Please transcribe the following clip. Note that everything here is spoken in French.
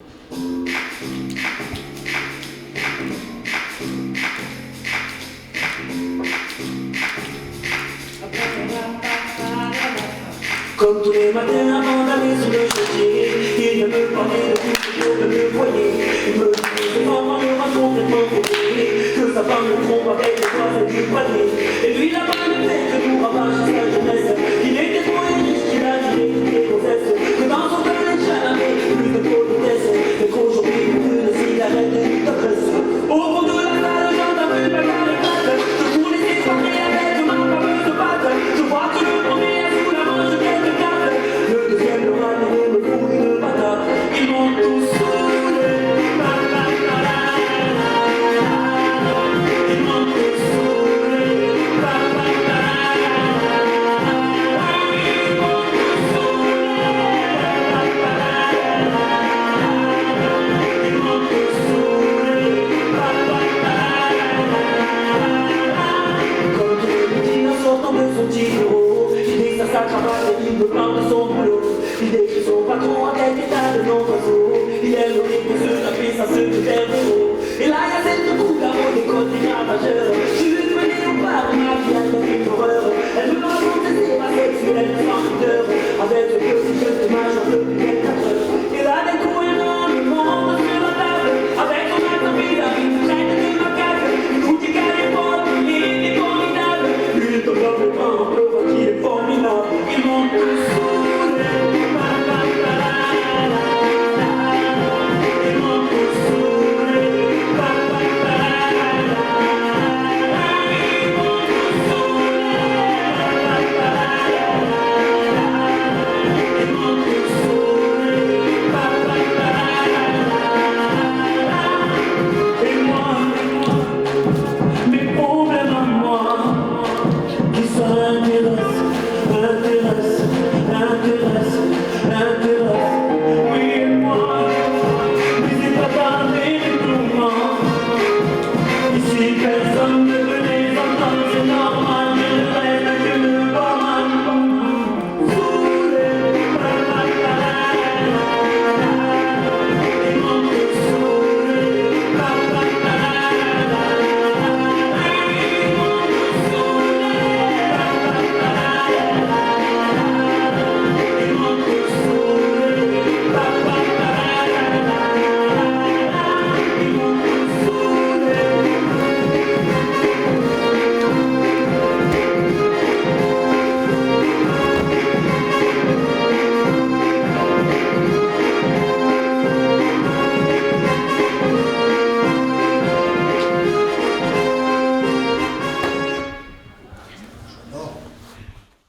Comme tous les matins avant d'aller sur le chantier, il vient me parler de tout ce que je peux me voyer. Il me dit que ses enfants me rendent complètement fouillé, que sa femme le trompe avec les voisins du panier. Et lui là-bas ne fait que nous ravager sa jeunesse. Il était trop riche qu'il a tiré toutes les grossesses, que dans son cœur les jamais plus de politesse, mais qu'aujourd'hui plus de cigarettes et de presse. Au fond de la salle, j'entends plus ma caricate. Je voulais séparer avec ma fameuse de batte. Je vois que le premier a sous la manche quelques cartes. Le deuxième le ramener me fout une patate. Ils m'ont tous saoulé. Ils m'ont tous saoulé. Ils m'ont tous saoulé. Ils m'ont tous saoulé. Comme tous les midis en sortant de son petit bureau, il dit que sa cravate et il me parle de son boulot. Il décrit son patron avec des tas de noms d'oiseaux. Il aime le rythme se taper sa secrétaire de haut. Et là il y a cette coupe à haut des côtés ravageurs. Je lui ai mené au bar, ma vie